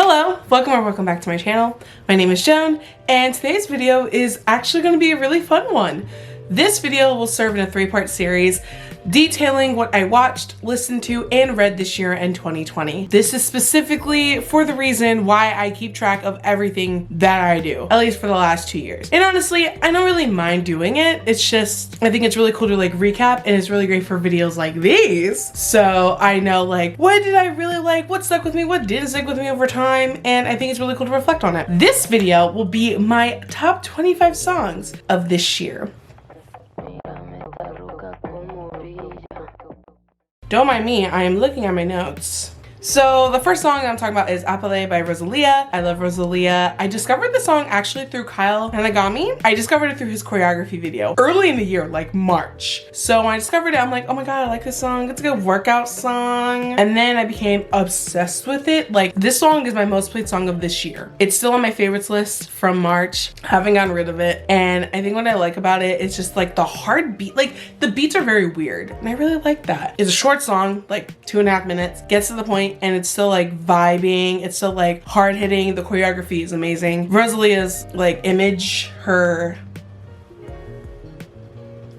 Hello, welcome or welcome back to my channel. My name is Joan, and today's video is actually going to be a really fun one. This video will serve in a three-part series detailing what I watched, listened to, and read this year in 2020. This is specifically for the reason why I keep track of everything that I do, at least for the last 2 years. And honestly, I don't really mind doing it. It's just, I think it's really cool to like recap, and it's really great for videos like these. So I know like, what did I really like? What stuck with me? What didn't stick with me over time? And I think it's really cool to reflect on it. This video will be my top 25 songs of this year. Don't mind me, I am looking at my notes. So the first song I'm talking about is Appellate by Rosalia. I love Rosalia. I discovered the song actually through Kyle Hanagami. I discovered it through his choreography video early in the year, like March. So when I discovered it, I'm like, oh my God, I like this song. It's a good workout song. And then I became obsessed with it. Like this song is my most played song of this year. It's still on my favorites list from March. I haven't gotten rid of it. And I think what I like about it is just like the hard beat. Like the beats are very weird and I really like that. It's a short song, like 2.5 minutes, gets to the point, and it's still like vibing, it's still like hard hitting. The choreography is amazing. Rosalia's like image, her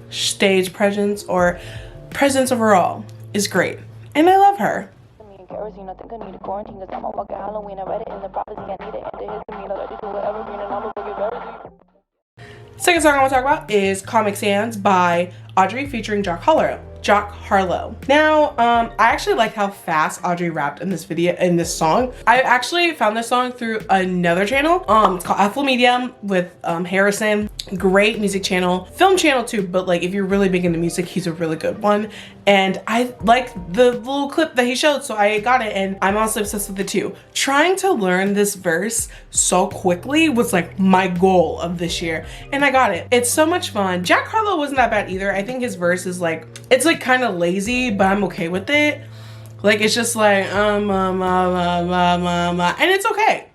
stage presence or presence overall is great, and I love her. Second song I want to talk about is Comic Sans by Audrey featuring Jock Harlow. Now, I actually like how fast Audrey rapped in this video, in this song. I actually found this song through another channel. It's called Affle Medium with Harrison. Great music channel, film channel too, but like if you're really big into music, he's a really good one. And I like the little clip that he showed, so I got it, and I'm also obsessed with it too. Trying to learn this verse so quickly was like my goal of this year, and I got it. It's so much fun. Jock Harlow wasn't that bad either. I think his verse is like, it's like kind of lazy, but I'm okay with it. Like it's just like and it's okay.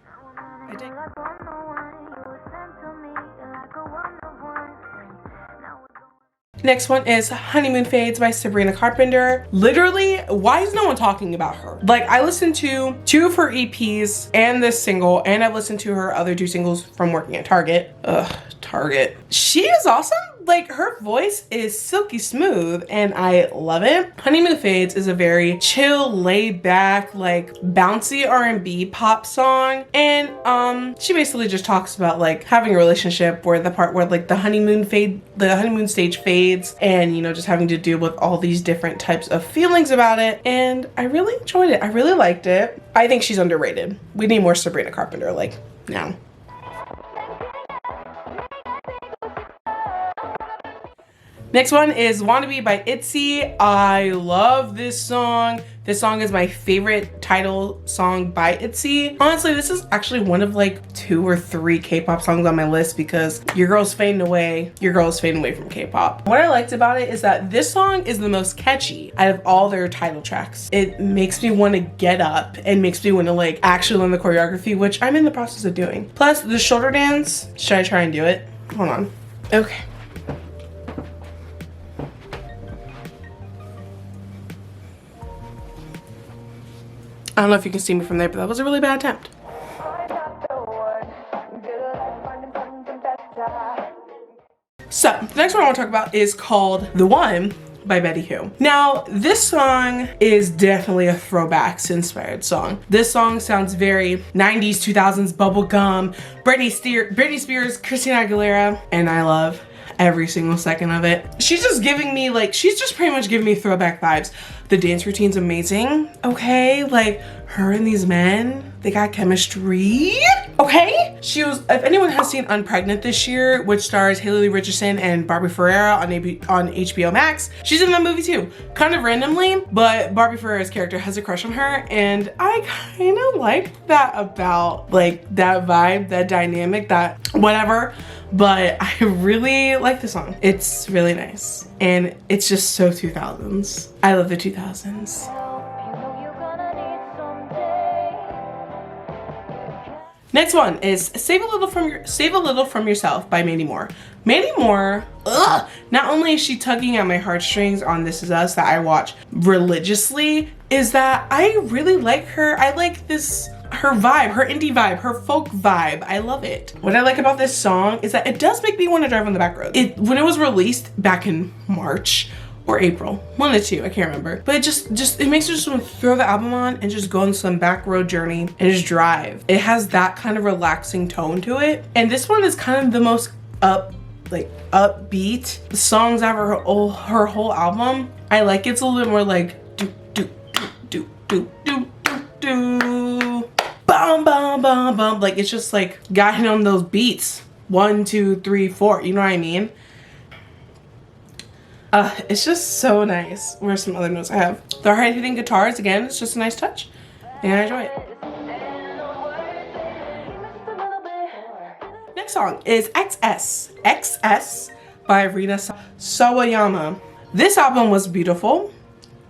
Next one is Honeymoon Fades by Sabrina Carpenter. Literally, why is no one talking about her? Like I listened to 2 of her EPs and this single, and I've listened to her other 2 singles from working at Target. Ugh, Target. She is awesome. Like her voice is silky smooth and I love it. Honeymoon Fades is a very chill, laid back, like bouncy R&B pop song. And she basically just talks about like having a relationship where the part where like the honeymoon stage fades, and you know, just having to deal with all these different types of feelings about it. And I really enjoyed it. I really liked it. I think she's underrated. We need more Sabrina Carpenter like now. Next one is Wannabe by ITZY. I love this song. This song is my favorite title song by ITZY. Honestly, this is actually one of like 2 or 3 K-pop songs on my list because your girl's fading away. Your girl's fading away from K-pop. What I liked about it is that this song is the most catchy out of all their title tracks. It makes me want to get up and makes me want to like actually learn the choreography, which I'm in the process of doing. Plus the shoulder dance. Should I try and do it? Hold on. Okay. I don't know if you can see me from there, but that was a really bad attempt. So, the next one I want to talk about is called The One by Betty Who. Now, this song is definitely a throwbacks inspired song. This song sounds very 90s, 2000s bubblegum, Britney Spears, Christina Aguilera, and I love every single second of it. She's just giving me like, she's just pretty much giving me throwback vibes. The dance routine's amazing, okay? Like her and these men, they got chemistry, okay? She was, if anyone has seen Unpregnant this year, which stars Haley Richardson and Barbie Ferreira on HBO Max, she's in that movie too. Kind of randomly, but Barbie Ferreira's character has a crush on her, and I kind of liked that about like that vibe, that dynamic, that whatever. But I really like the song. It's really nice. And it's just so 2000s. I love the 2000s. Next one is Save a Little From Yourself by Mandy Moore. Mandy Moore, not only is she tugging at my heartstrings on This Is Us that I watch religiously, is that I really like her. I like this, her vibe, her indie vibe, her folk vibe. I love it. What I like about this song is that it does make me want to drive on the back road. When it was released back in March or April, one of the two, I can't remember. But it makes you just want to throw the album on and just go on some back road journey and just drive. It has that kind of relaxing tone to it. And this one is kind of the most upbeat songs out of her whole album. I like it's a little bit more like do do do do do do do bum bum bum bum. Like it's just like guiding on those beats. 1, 2, 3, 4. You know what I mean? It's just so nice. Where's some other notes I have? The hard hitting guitars again. It's just a nice touch, and I enjoy it. Next song is XS by Rita Soyama. This album was beautiful.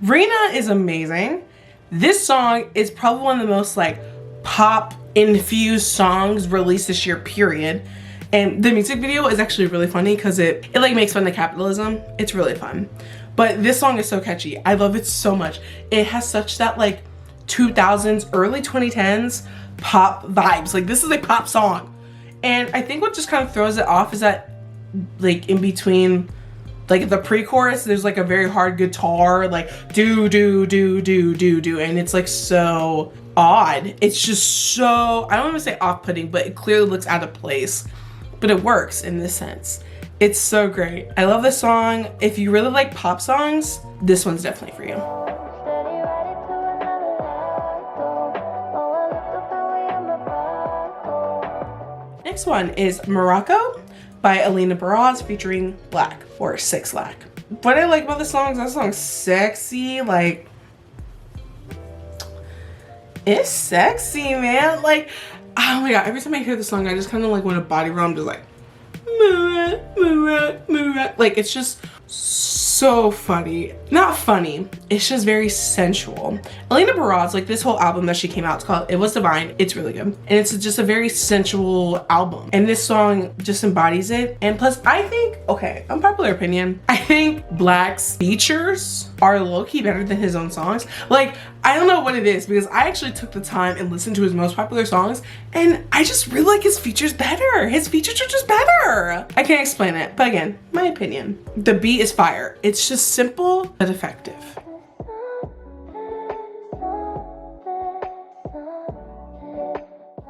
Rita is amazing. This song is probably one of the most like pop infused songs released this year, period. And the music video is actually really funny because it like makes fun of capitalism. It's really fun. But this song is so catchy. I love it so much. It has such that like 2000s, early 2010s pop vibes. Like this is a pop song. And I think what just kind of throws it off is that like in between like the pre-chorus, there's like a very hard guitar, like do do do do do do, and it's like so odd. It's just so, I don't want to say off-putting, but it clearly looks out of place. But it works in this sense. It's so great. I love this song. If you really like pop songs, this one's definitely for you. Next one is Morocco by Alina Baraz featuring Black or 6 Lack. What I like about this song is that song's sexy. Like, it's sexy, man. Like, oh my god, every time I hear the song, I just kind of like want to body roll. I'm just like, like it's just so funny. Not funny, it's just very sensual. Alina Baraz, like this whole album that she came out, it's called It Was Divine. It's really good. And it's just a very sensual album. And this song just embodies it. And plus, I think, okay, unpopular opinion, I think Black's features are low-key better than his own songs. Like, I don't know what it is because I actually took the time and listened to his most popular songs and I just really like his features better. His features are just better. I can't explain it, but again, my opinion. The beat is fire. It's just simple but effective.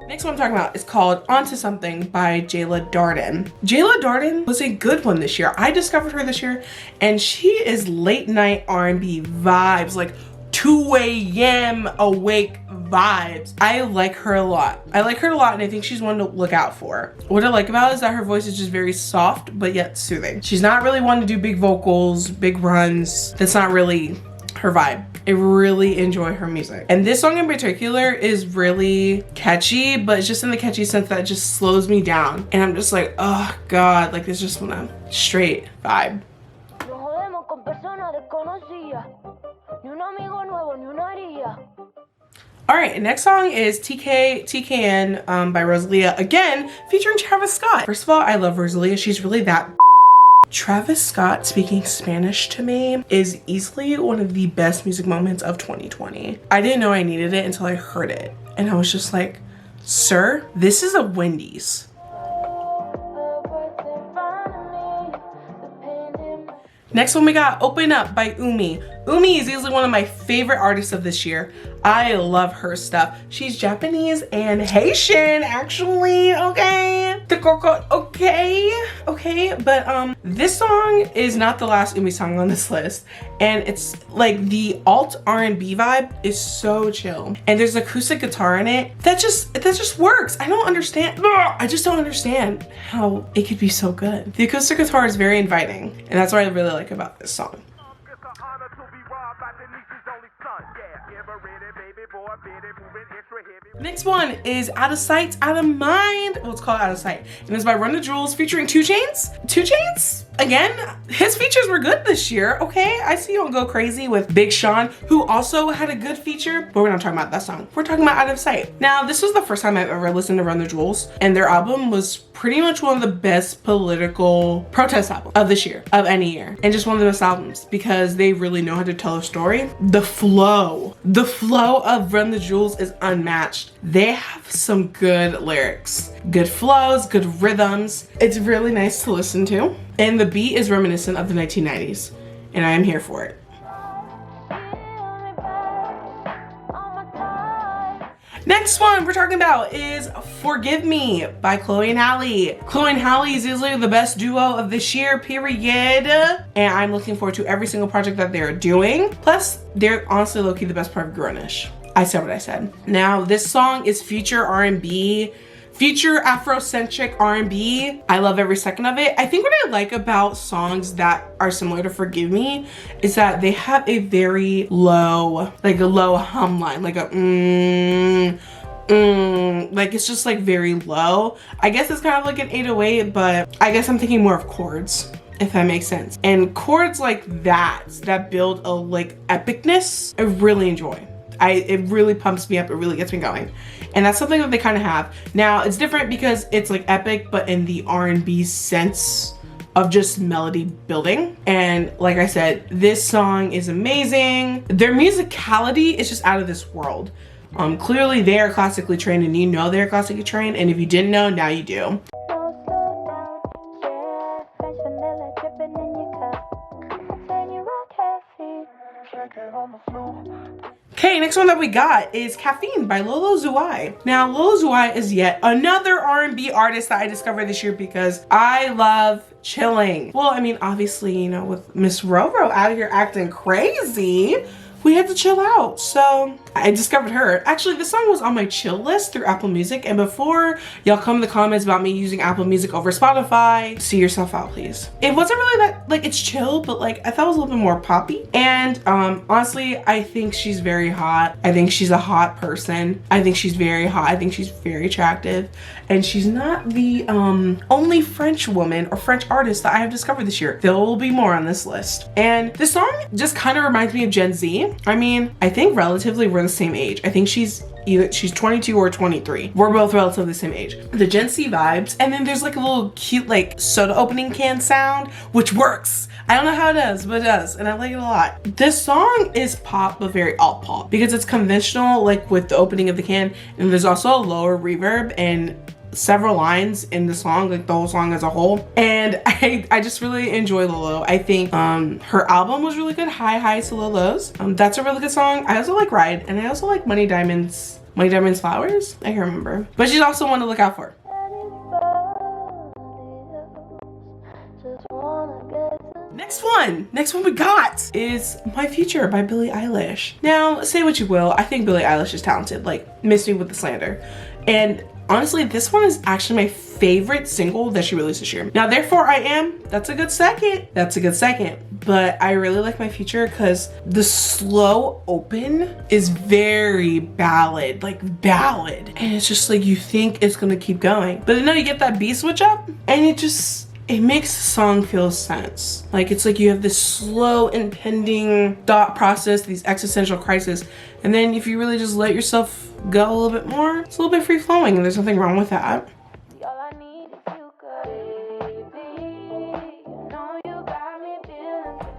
Next one I'm talking about is called Onto Something by Jayla Darden. Jayla Darden was a good one this year. I discovered her this year and she is late night R&B vibes, like 2 a.m. awake vibes. I like her a lot. I like her a lot and I think she's one to look out for. What I like about it is that her voice is just very soft but yet soothing. She's not really one to do big vocals, big runs. That's not really her vibe. I really enjoy her music. And this song in particular is really catchy, but it's just in the catchy sense that it just slows me down. And I'm just like, oh God, like it's just a straight vibe. All right, next song is TKTKN by Rosalia, again, featuring Travis Scott. First of all, I love Rosalia. She's really that. Travis Scott speaking Spanish to me is easily one of the best music moments of 2020. I didn't know I needed it until I heard it. And I was just like, sir, this is a Wendy's. Next one we got Open Up by Umi. Umi is easily one of my favorite artists of this year. I love her stuff. She's Japanese and Haitian, actually, okay? Okay, but this song is not the last Umi song on this list. And it's like the alt R&B vibe is so chill. And there's acoustic guitar in it. That just works. I don't understand. I just don't understand how it could be so good. The acoustic guitar is very inviting. And that's what I really like about this song. Next one is Out of Sight, Out of Mind. Well, it's called Out of Sight. And it's by Run the Jewels featuring 2 Chainz. 2 Chainz? Again, his features were good this year, okay? I see you don't go crazy with Big Sean, who also had a good feature, but we're not talking about that song. We're talking about Out of Sight. Now, this was the first time I've ever listened to Run the Jewels, and their album was pretty much one of the best political protest albums of this year, of any year, and just one of the best albums because they really know how to tell a story. The flow of Run the Jewels is unmatched. They have some good lyrics, good flows, good rhythms. It's really nice to listen to. And the beat is reminiscent of the 1990s, and I am here for it. Next one we're talking about is Forgive Me by Chloe and Halle. Chloe and Halle is easily the best duo of this year, period. And I'm looking forward to every single project that they're doing. Plus, they're honestly low-key the best part of Grownish. I said what I said. Now, this song is future R&B, future Afrocentric R&B. I love every second of it. I think what I like about songs that are similar to Forgive Me is that they have a very low, like a low hum line, like a like it's just like very low. I guess it's kind of like an 808, but I guess I'm thinking more of chords, if that makes sense. And chords like that build a like epicness, I really enjoy. It really pumps me up, it really gets me going. And that's something that they kind of have. Now, it's different because it's like epic, but in the R&B sense of just melody building. And like I said, this song is amazing. Their musicality is just out of this world. Clearly they are classically trained, and you know they're classically trained, and if you didn't know, now you do. Okay, next one that we got is Caffeine by Lolo Zouai. Now, Lolo Zouai is yet another R&B artist that I discovered this year because I love chilling. Well, I mean, obviously, you know, with Miss Roro out here acting crazy, we had to chill out. So I discovered her. Actually, this song was on my chill list through Apple Music. And before y'all come in the comments about me using Apple Music over Spotify, see yourself out, please. It wasn't really that, like, it's chill, but like, I thought it was a little bit more poppy. And honestly, I think she's very hot. I think she's a hot person. I think she's very hot. I think she's very attractive. And she's not the only French woman or French artist that I have discovered this year. There will be more on this list. And this song just kind of reminds me of Gen Z. I mean, I think relatively we're the same age. I think she's 22 or 23. We're both relatively the same age. The Gen Z vibes, and then there's like a little cute like soda opening can sound, which works. I don't know how it does, but it does, and I like it a lot. This song is pop, but very alt pop, because it's conventional, like with the opening of the can, and there's also a lower reverb and several lines in the song, like the whole song as a whole. And I just really enjoy Lolo. I think her album was really good, High Highs to Low Lows. That's a really good song. I also like Ride, and I also like Money Diamonds Flowers. I can't remember, but she's also one to look out for. Next one we got is My Future by Billie Eilish. Now, say what you will, I think Billie Eilish is talented, like miss me with the slander. And honestly, this one is actually my favorite single that she released this year. Now, Therefore I Am, that's a good second. But I really like My Future because the slow open is very ballad. And it's just like, you think it's gonna keep going. But then you get that beat switch up, and it makes the song feel sense. Like, it's like you have this slow impending thought process, these existential crises, and then if you really just let yourself go a little bit more, it's a little bit free flowing, and there's nothing wrong with that.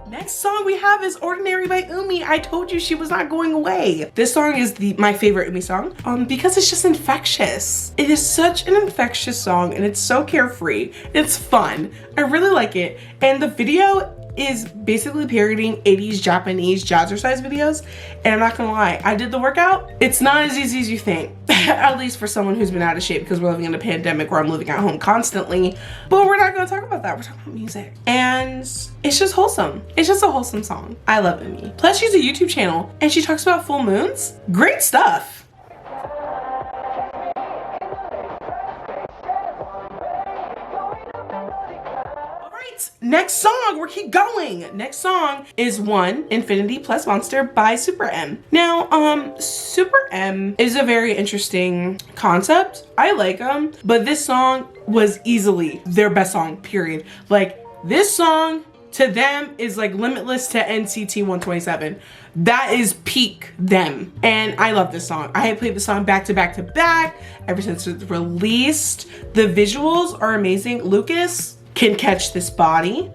Next song we have is Ordinary by Umi. I told you she was not going away. This song is my favorite Umi song because it's just infectious. It is such an infectious song, and it's so carefree. It's fun. I really like it. And the video is basically parodying 80s Japanese jazzercise videos. And I'm not gonna lie, I did the workout. It's not as easy as you think, at least for someone who's been out of shape because we're living in a pandemic where I'm living at home constantly. But we're not gonna talk about that. We're talking about music. And it's just wholesome. It's just a wholesome song. I love Umi. Plus, she's a YouTube channel and she talks about full moons. Great stuff. Next song, we'll keep going. Next song is One Infinity Plus Monster by Super M. Now, Super M is a very interesting concept. I like them, but this song was easily their best song, period. Like, This song to them is like Limitless to NCT 127. That is peak them. And I love this song. I have played the song back to back to back ever since it's released. The visuals are amazing. Lucas can catch this body.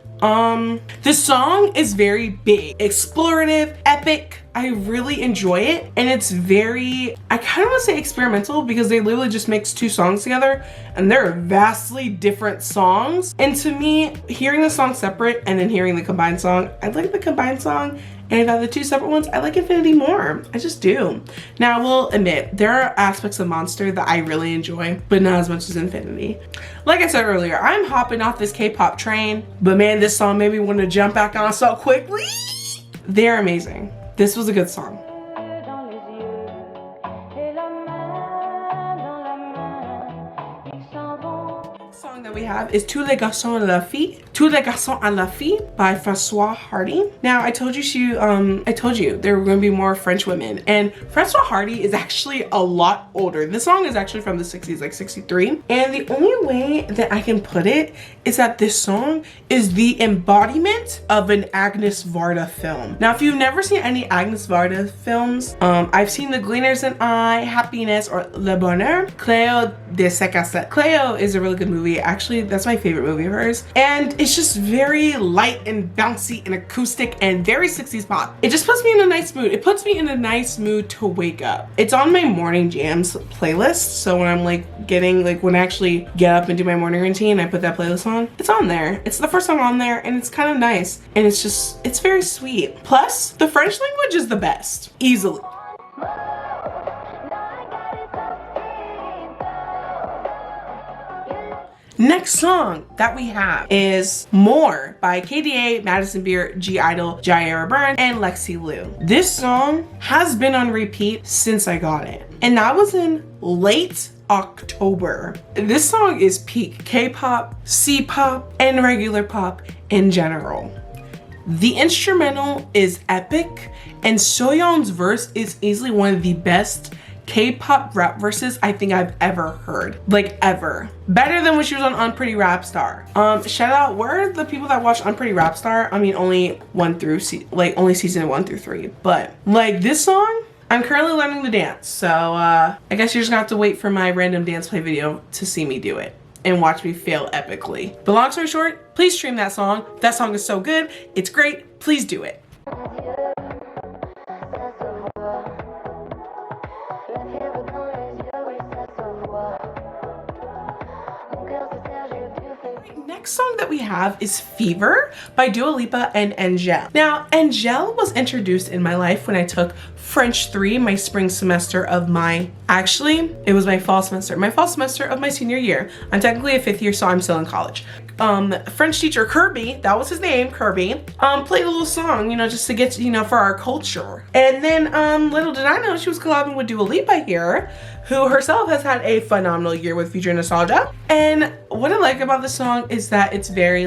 This song is very big, explorative, epic. I really enjoy it, and it's very, I kind of want to say experimental, because they literally just mix two songs together and they're vastly different songs. And to me, hearing the song separate and then hearing the combined song, I like the combined song, and about the two separate ones, I like Infinity more. I just do. Now, I will admit, there are aspects of Monster that I really enjoy, but not as much as Infinity. Like I said earlier, I'm hopping off this K-pop train, but man, this song made me want to jump back on so quickly. They're amazing. This was a good song. Song that we have is Tous les garçons à la fille. Tous les garçons à la fille by François Hardy. Now, I told you there were going to be more French women, and François Hardy is actually a lot older. This song is actually from the 60s, like 63. And the only way that I can put it is that this song is the embodiment of an Agnes Varda film. Now, if you've never seen any Agnes Varda films, I've seen The Gleaners and I, Happiness, or Le Bonheur. Cléo de Secaset. Cléo is a really good movie. Actually, that's my favorite movie of hers. And it's just very light and bouncy and acoustic and very 60s pop. It just puts me in a nice mood. It puts me in a nice mood to wake up. It's on my morning jams playlist. So when I'm like when I actually get up and do my morning routine, I put that playlist on. It's on there. It's the first song on there, and it's kind of nice. And it's very sweet. Plus, the French language is the best. Easily. Next song that we have is More by KDA, Madison Beer, G Idol, Jaira Byrne, and Lexi Liu. This song has been on repeat since I got it, and that was in late October. This song is peak K-pop, C-pop, and regular pop in general. The instrumental is epic, and Soyeon's verse is easily one of the best K-pop rap verses I think I've ever heard, like ever. Better than when she was on Unpretty Rap Star. Shout out, where are the people that watch Unpretty Rap Star? I mean, only only season 1 through 3. But like this song, I'm currently learning the dance, so I guess you're just gonna have to wait for my random dance play video to see me do it and watch me fail epically. But long story short, please stream that song. That song is so good. It's great. Please do it. Next song that we have is Fever by Dua Lipa and Angel. Now, Angel was introduced in my life when I took French 3, my spring semester of it was my fall semester of my senior year. I'm technically a 5th year, so I'm still in college. French teacher Kirby, that was his name, Kirby, played a little song, just to get, for our culture. And then, little did I know, she was collabing with Dua Lipa here, who herself has had a phenomenal year with Future Nostalgia. And what I like about this song is that it's very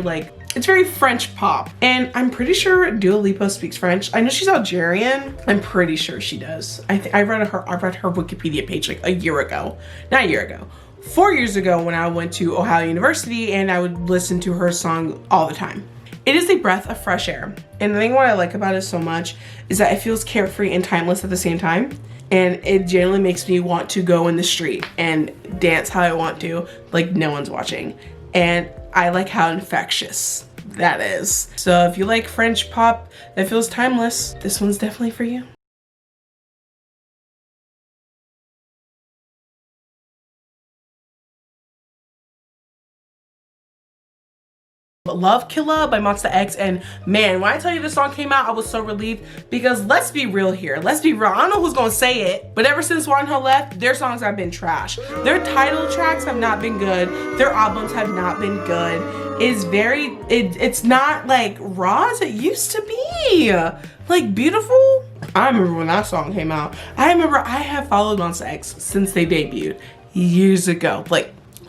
French pop. And I'm pretty sure Dua Lipa speaks French. I know she's Algerian. I'm pretty sure she does. I read her Wikipedia page like a year ago. Not a year ago. 4 years ago when I went to Ohio University, and I would listen to her song all the time. It is a breath of fresh air. And the thing what I like about it so much is that it feels carefree and timeless at the same time. And it generally makes me want to go in the street and dance how I want to, like no one's watching. And I like how infectious that is. So if you like French pop that feels timeless, this one's definitely for you. Love Killa by Monsta X, and man, when I tell you this song came out, I was so relieved, because let's be real here. Let's be real. I don't know who's gonna say it, but ever since Wonho left, their songs have been trash. Their title tracks have not been good. Their albums have not been good. It's not like raw as it used to be. Like Beautiful. I remember when that song came out. I remember I have followed Monsta X since they debuted years ago.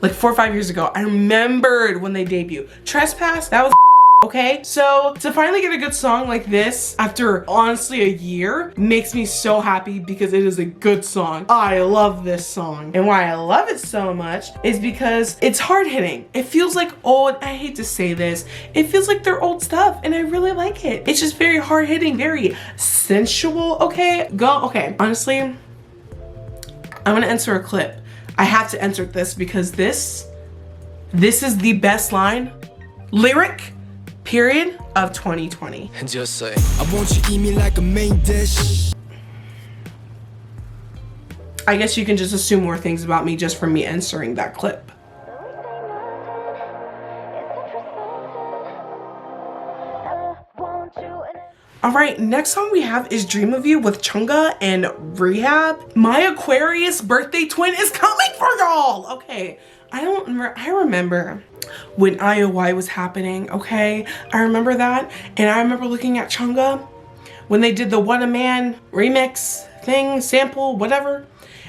Like 4 or 5 years ago. I remembered when they debuted. Trespass, that was okay? So to finally get a good song like this after honestly a year makes me so happy because it is a good song. I love this song. And why I love it so much is because it's hard hitting. It feels like old, I hate to say this, it feels like they're old stuff and I really like it. It's just very hard hitting, very sensual, okay? Okay, honestly, I'm gonna enter a clip. I have to enter this because this is the best line, lyric, period, of 2020. And just say, I want you to eat me like a main dish. I guess you can just assume more things about me just from me answering that clip. All right, next song we have is Dream of You with Chunga and Rehab. My Aquarius birthday twin is coming for y'all. Okay, I remember when IOI was happening, okay? I remember that, and I remember looking at Chunga when they did the What a Man remix thing, sample, whatever.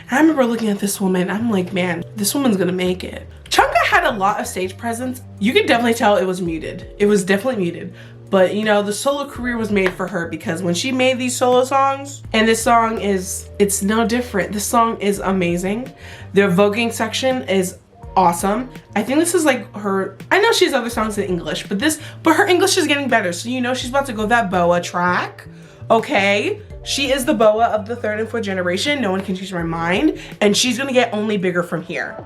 And I remember looking at this woman, I'm like, man, this woman's gonna make it. Chunga had a lot of stage presence. You could definitely tell it was muted. It was definitely muted. But you know, the solo career was made for her because when she made these solo songs, and this song it's no different. This song is amazing. The voguing section is awesome. I think this is like her, I know she has other songs in English, but her English is getting better. So you know she's about to go that boa track, okay? She is the boa of the third and fourth generation. No one can change my mind. And she's gonna get only bigger from here.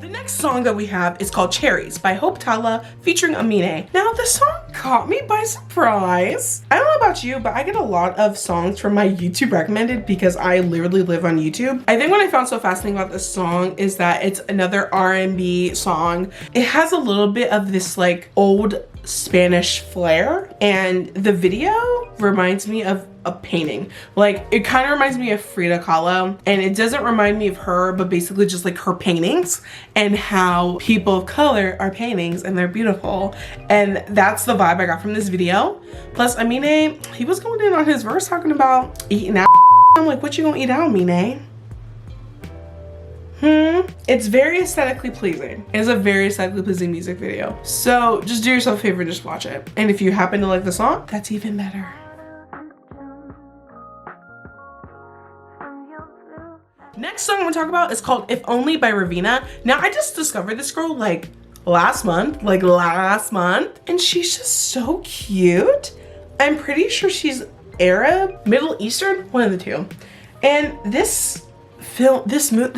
The next song that we have is called Cherries by Hope Tala featuring Amine. Now this song caught me by surprise. I don't know about you, but I get a lot of songs from my YouTube recommended because I literally live on YouTube. I think what I found so fascinating about this song is that it's another R&B song. It has a little bit of this like old Spanish flair, and the video reminds me of a painting. Like, it kind of reminds me of Frida Kahlo, and it doesn't remind me of her, but basically just like her paintings and how people of color are paintings and they're beautiful. And that's the vibe I got from this video. Plus, Amine, he was going in on his verse talking about eating out. I'm like, what you gonna eat out, Amine? It's very aesthetically pleasing. It's a very aesthetically pleasing music video. So just do yourself a favor and just watch it. And if you happen to like the song, that's even better. Next song I'm gonna talk about is called If Only by Ravina. Now I just discovered this girl like last month, and she's just so cute. I'm pretty sure she's Arab, Middle Eastern, one of the two. And this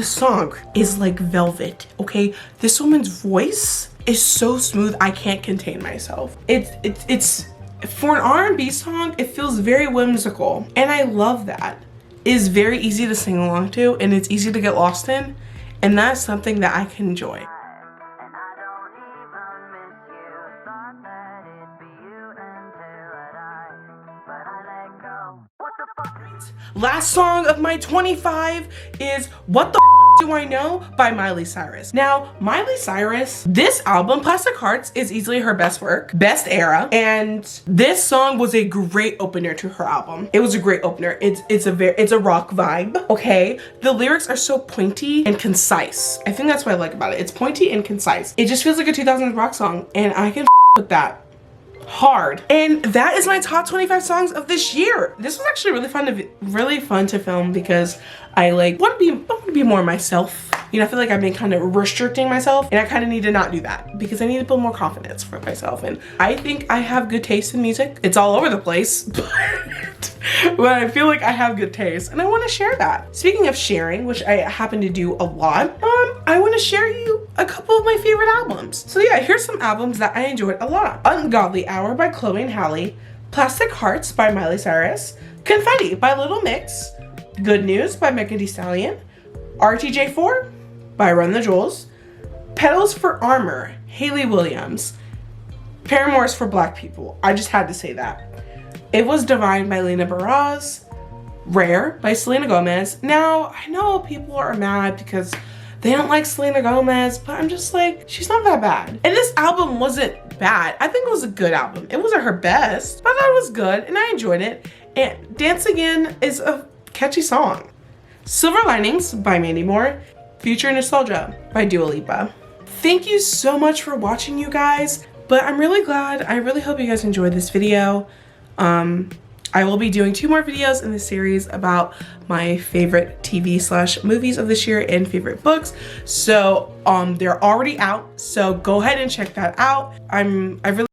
song is like velvet, okay? This woman's voice is so smooth, I can't contain myself. It's for an R&B song, it feels very whimsical, and I love that. It's very easy to sing along to, and it's easy to get lost in, and that's something that I can enjoy. Last song of my 25 is What the Do I Know by Miley Cyrus. Now, Miley Cyrus, this album, Plastic Hearts, is easily her best work, best era, and this song was a great opener to her album. It was a great opener. It's a rock vibe, okay? The lyrics are so pointy and concise. I think that's what I like about it. It's pointy and concise. It just feels like a 2000s rock song, and I can with that hard. And that is my top 25 songs of this year. This was actually really fun to film because I like want to be more myself. You know, I feel like I've been kind of restricting myself, and I kind of need to not do that because I need to build more confidence for myself. And I think I have good taste in music. It's all over the place, but I feel like I have good taste, and I want to share that. Speaking of sharing, which I happen to do a lot, I want to share you a couple of my favorite albums. So yeah, here's some albums that I enjoyed a lot. Ungodly Hour by Chloe and Halle, Plastic Hearts by Miley Cyrus, Confetti by Little Mix, Good News by Megan Thee Stallion, RTJ4 by Run the Jewels, Petals for Armor, Hayley Williams, Paramore's for Black People. I just had to say that. It Was Divine by Lena Baraz, Rare by Selena Gomez. Now, I know people are mad because they don't like Selena Gomez, but I'm just like, she's not that bad. And this album wasn't bad. I think it was a good album. It wasn't her best, but I thought it was good and I enjoyed it. And Dance Again is a catchy song. Silver Linings by Mandy Moore, Future Nostalgia by Dua Lipa. Thank you so much for watching, you guys, but I'm really glad. I really hope you guys enjoyed this video. I will be doing 2 more videos in this series about my favorite TV/movies of this year and favorite books. So they're already out, so go ahead and check that out. I really